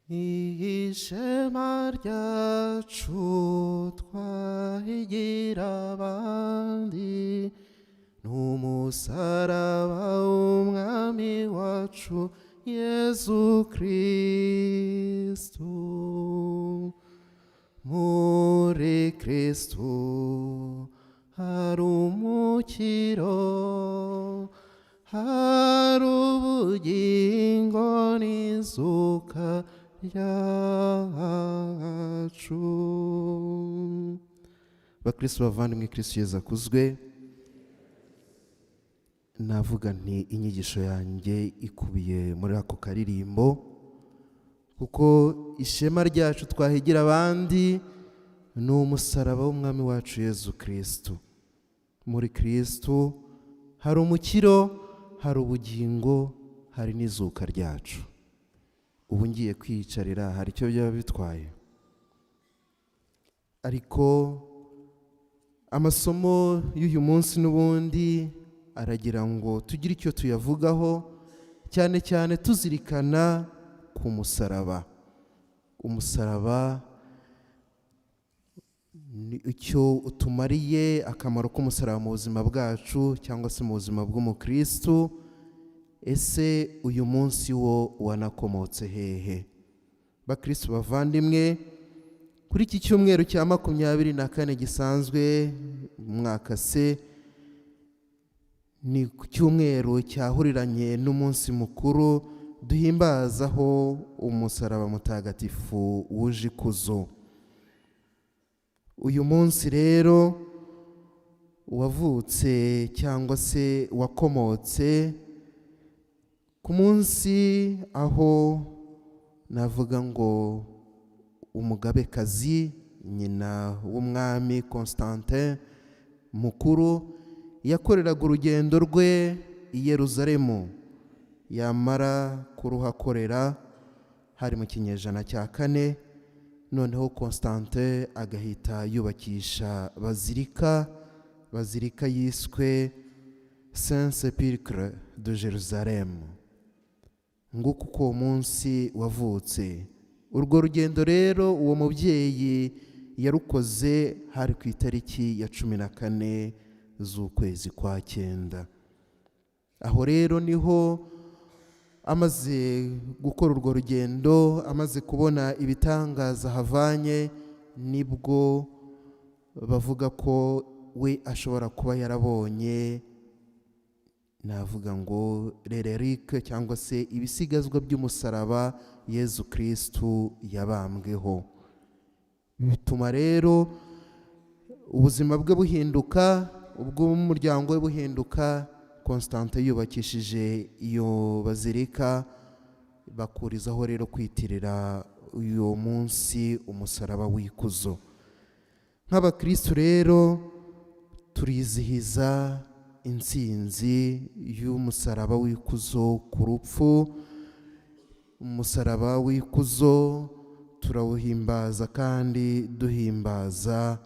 ishema ryacu twahigira abandi n'umusaraba w'umwami wacu Yezu Kristu. Muri Kristu hari umukiro, hari ubugingo n'izuka ryacu. Bakristo bavandimwe, Kristo Yezu akuzwe. Navuga nti inyigisho yanjye ikubiye muri ako karirimbo, kuko ishema ryacu twahigira abandi ni umusaraba w'umwami wacu Yezu Kristo. Muri Kristo hari umukiro, hari ubugingo, hari n'izuka ryacu. Ubu ngiye kwiyicarira hari icyo byaba bitwaye? Ariko amasomo y'uyu munsi n'ubundi aragira ngo tugire icyo tuyavugaho, cyane cyane tuzirikana ku musaraba. Umusaraba ni icyo utumariye, akamaro k'umusaraba mu buzima bwacu cyangwa se mu buzima bw'umukristo. Ese uyu munsi wo wanakomotse hehe? Bakristo bavandimwe, kuri iki cyumweru cya 24 gisanzwe mwaka C, ni ku cyumweru cyahuriranye n'umunsi mukuru duhimbazaho umusaraba mutagatifu wuje ikuzo. Uyu munsi rero wavutse cyangwa se wakomotse ku munsi aho navuga ngo umugabekazi nyina w'umwami Constantin mukuru yakoreraga urugendo rwe i Yerusalemu. Yamara kuruhakorera hari mu kinyejana cya 4, noneho Constantin agahita yubakisha bazilika yiswe Saint-Sépulcre de Jérusalem. Nguko uko munsi wavutse. Urwo rugendo rero uwo mubyeyi yarukoze hari ku itariki ya 14 z'ukwezi kwa 9. Aho rero niho amaze gukora urwo rugendo, amaze kubona ibitangaza havanye, nibwo bavuga ko we ashobora kuba yarabonye, navuga ngo relique cyangwa se ibisigazwa by'umusaraba Yezu Kristu yabambweho. Bituma rero ubuzima bwe buhinduka, ubw'umuryango we buhinduka. Constantin yubakishije iyo bazilika, bakurizaho rero kwitirira uyu munsi umusaraba w'ikuzo. Nk'abakristo rero turizihiza intsinzi y'umusaraba w'ikuzo ku rupfu. Umusaraba w'ikuzo turawuhimbaza kandi duhimbaza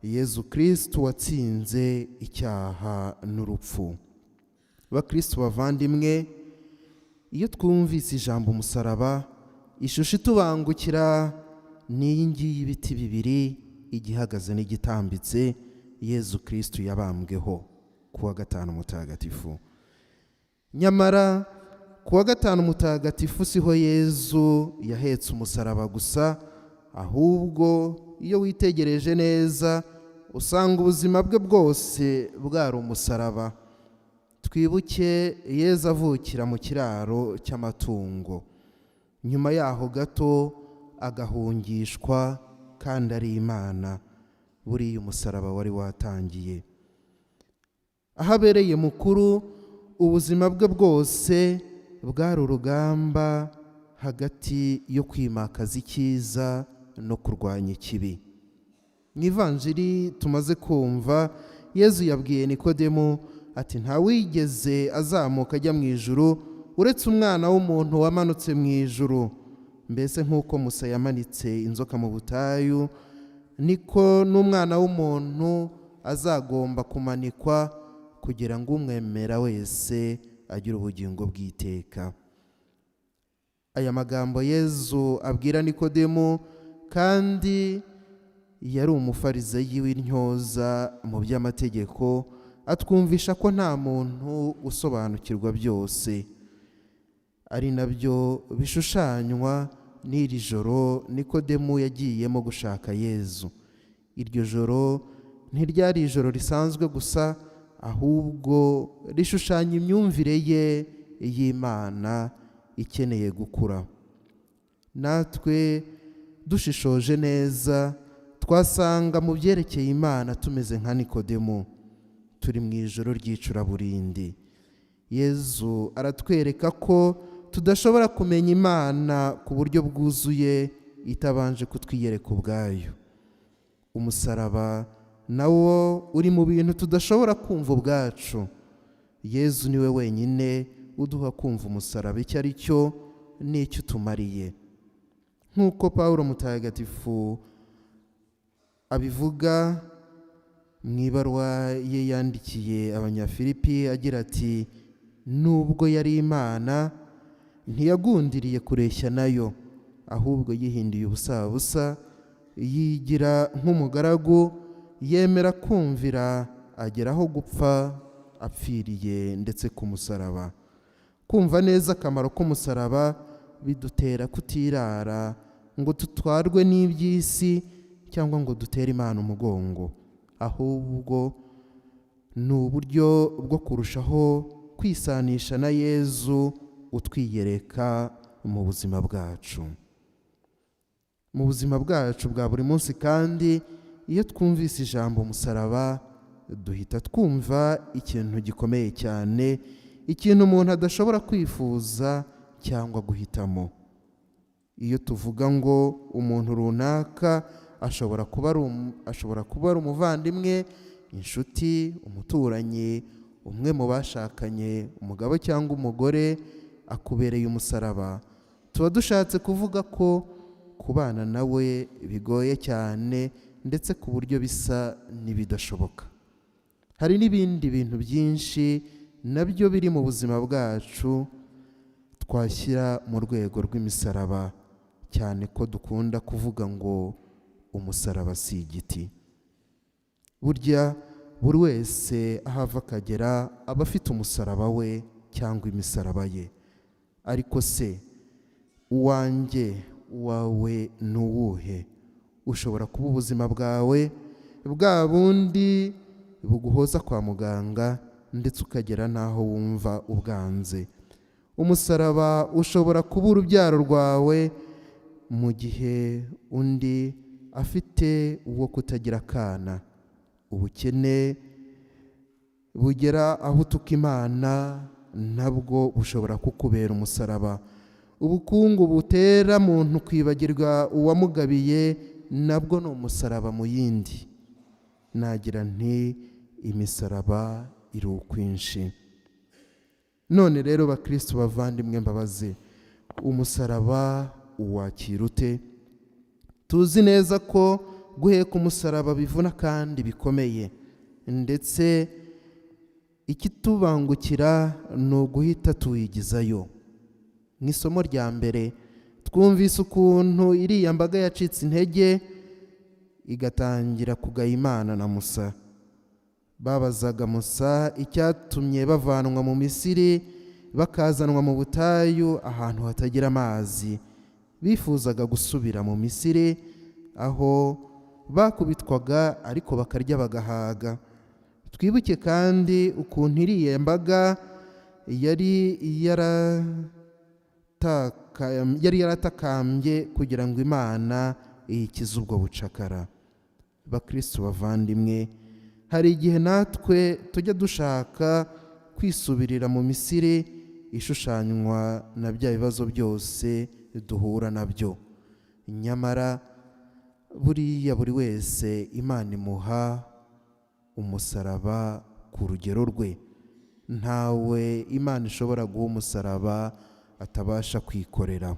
Yezu Kristo watsinze icyaha n'urupfu. Bakristo bavandimwe, iyo twumvise ijambo umusaraba, ishusho itubangukira ni iyi ngiyi y'ibiti bibiri, igihagaze n'igitambitse, Yezu Kristo yabambweho ku wa gatanu mutagatifu. Nyamara ku wa gatanu mutagatifu siho Yezu yahetse umusaraba gusa, ahubwo iyo witegereje neza usanga ubuzima bwe bwose bwari umusaraba. Twibuke Yezu avukira mu kiraro cy'amatungo, nyuma yaho gato agahungishwa kandi ari Imana. Buriya umusaraba wari watangiye. Ahabereye mukuru, ubuzima bwe bwose bwari urugamba hagati yo kwimakaza icyiza no kurwanya ikibi. Mu ivanjiri tumaze kumva, Yezu yabwiye Nikodemu ati nta wigeze azamuka ajya mu ijuru uretse umwana w'umuntu wamanutse mu ijuru. Mbese nk'uko Musa yamanitse inzoka mu butayu, niko n'umwana w'umuntu azagomba kumanikwa, kugira ngo umwemera wese agire ubugingo bw'iteka. aya magambo Yezu abwira Nikodemo kandi yari umufarisayi w'intyoza mu by'amategeko, atwumvisha ko nta muntu usobanukirwa byose, ari nabyo bishushanywa n'iri joro Nikodemo yagiyemo gushaka Yezu. Iryo joro ntiryari ijoro risanzwe gusa, ahubwo rishushanya imyumvire ye y'Imana ikeneye gukura. Natwe dushishoje neza twasanga mu byerekeye Imana tumeze nka Nikodemo, turi mu ijoro ry'icuraburindi. Yezu aratwereka ko tudashobora kumenya Imana ku buryo bwuzuye itabanje kutwiyereka ubwayo. Umusaraba nawo uri mu bintu tudashobora kumva ubwacu. Yezu niwe wenyine uduha kumva umusaraba icyo ari cyo n'icyo utumariye. Nk'uko Pawulo Mutagatifu abivuga mu ibaruwa ye yandikiye Abanyafilipi agira ati, nubwo yari Imana ntiyagundiriye kureshya nayo, ahubwo yihinduye ubusabusa, yigira nk'umugaragu, yemera kumvira, ageraho gupfa apfiriye ndetse ku musaraba. Kumva neza akamaro k'umusaraba bidutera kutirara ngo tutwarwe n'iby'isi cyangwa ngo dutere Imana umugongo, ahubwo ni uburyo bwo kurushaho kwisanisha na Yezu utwiyereka mu buzima bwacu. Mu buzima bwacu bwa buri munsi kandi, iyo twumvise ijambo umusaraba, duhita twumva ikintu gikomeye cyane, ikintu umuntu adashobora kwifuza cyangwa guhitamo. Iyo tuvuga ngo umuntu runaka ashobora kuba ari umuvandimwe, inshuti, umuturanyi, umwe mu bashakanye, umugabo cyangwa umugore, akubereye umusaraba, tuba dushatse kuvuga ko kubana nawe bigoye cyane, ndetse ku buryo bisa n'ibidashoboka. Hari n'ibindi bintu byinshi nabyo biri mu buzima bwacu twashyira mu rwego rw'imisaraba, cyane ko dukunda kuvuga ngo umusaraba si igiti. Burya buri wese aho ava akagera aba afite umusaraba we cyangwa imisaraba ye. Ariko se uwanjye, uwawe ni uwuhe? Ushobora kuba ubuzima bwawe bwa bundi buguhoza kwa muganga, ndetse ukagera n'aho wumva ubwanze. Umusaraba ushobora kuba urubyaro rwawe, mu gihe undi afite uwo kutagira akana. Ubukene bugera aho utuka Imana nabwo bushobora kukubera umusaraba. Ubukungu butera muntu kwibagirwa uwamugabiye nabwo ni umusaraba mu yindi. Nagira nti imisaraba iri ukwinshi. None rero bakristo bavandimwe mbabaze, umusaraba uwakira ute? Tuzi neza ko guheka umusaraba bivuna kandi bikomeye, ndetse ikitubangukira ni uguhita tuwigizayo. Nk'isomo rya mbere twumvise ukuntu iriya mbaga yacitse intege igatangira kugaya Imana na Musa. Babazaga Musa icyatumye bavanwa mu Misiri bakazanwa mu butayu ahantu hatagira amazi. Bifuzaga gusubira mu Misiri aho bakubitwaga ariko bakarya bagahaga. Twibuke kandi ukuntu iriya mbaga yari yaratakambye kugira ngo Imana iyikize ubwo bucakara. Bakristo bavandimwe, hari igihe natwe tujya dushaka kwisubirira mu Misiri ishushanywa na bya bibazo byose duhura nabyo. Nyamara buriya buri wese Imana imuha umusaraba ku rugero rwe. Ntawe Imana ishobora guha umusaraba atabasha kwikorera.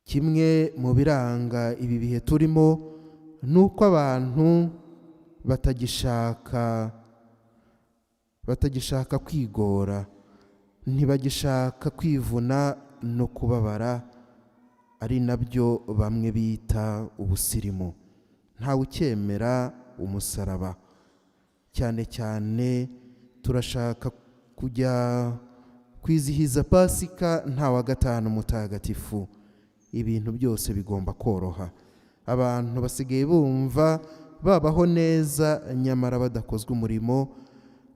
Kimwe mu biranga ibi bihe turimo ni uko abantu batagishaka kwigora, ntibagishaka kwivuna no kubabara, ari nabyo bamwe bita ubusirimu. Ntawe ucyemera umusaraba. Cyane cyane turashaka kujya kwizihiza Pasika nta wa gatanu mutagatifu. Ibintu byose bigomba koroha. Abantu basigaye bumva babaho neza nyamara badakozwe umurimo.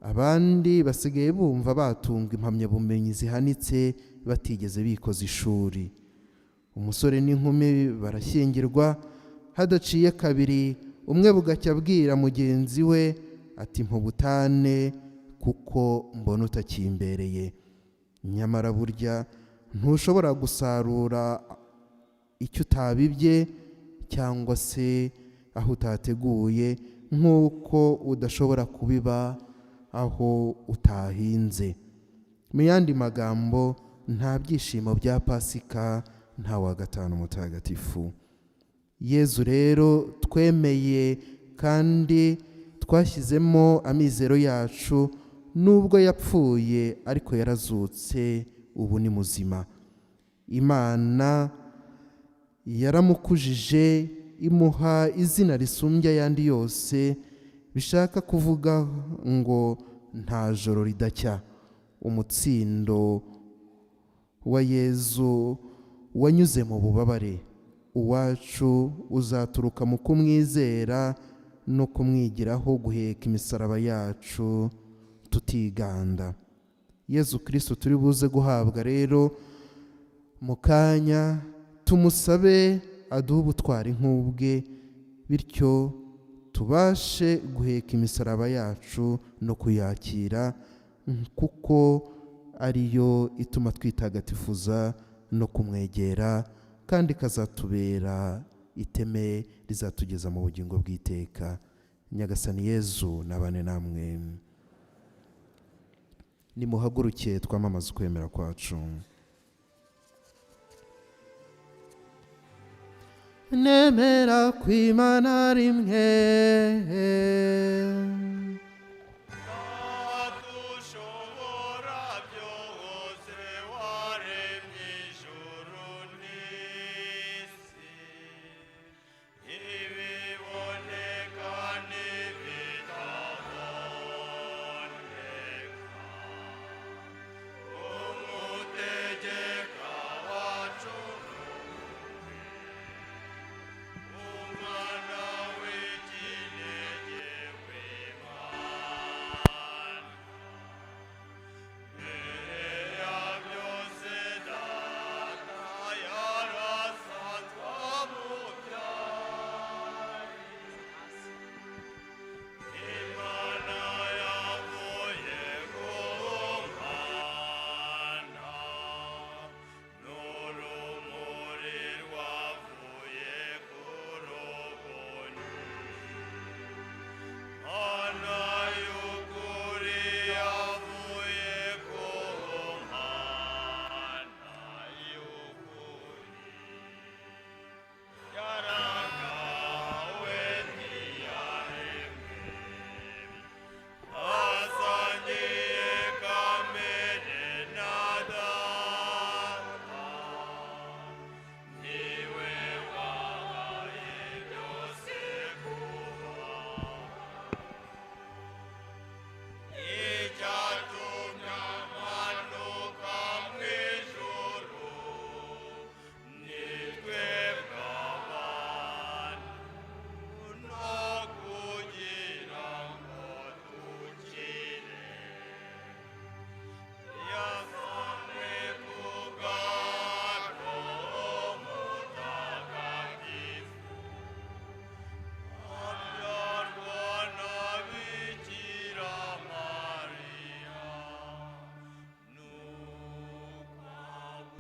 Abandi basigaye bumva batunga impamyabumenyi zihanitse batigeze bikoza ishuri. Umusore n'inkumi barashyingirwa, hadaciye kabiri umwe bugacya abwira mugenzi we ati mpubutane kuko mbona utakimbereye. Nyamara burya ntushobora gusarura icyo utabibye cyangwa se aho utateguye, nk'uko udashobora kubiba aho utahinze. Mu yandi magambo, nta byishimo bya Pasika nta wa gatanu mutagatifu. Yezu rero twemeye kandi twashyizemo amizero yacu, nubwo yapfuye ariko yarazutse, ubu ni muzima. Imana yaramukujije imuha izina risumbya ayandi yose, bishaka kuvuga ngo nta joro ridacya. Umutsindo wa Yezu wanyuze mu bubabare, uwacu uzaturuka mu kumwizera no kumwigiraho guheka imisaraba yacu tutiganda. Yezu Kristo turi buze guhabwa rero mu kanya, tumusabe aduhe ubutwari nk'ubwe, bityo tubashe guheka imisaraba yacu no kuyakira, kuko ariyo ituma twitagatifuza no kumwegera, kandi kazatubera iteme rizatugeza mu bugingo bw'iteka. Nyagasani Yezu nabane namwe. Nimuhaguruke twamamaze ukwemera kwacu. Nemera kw'Imana rimwe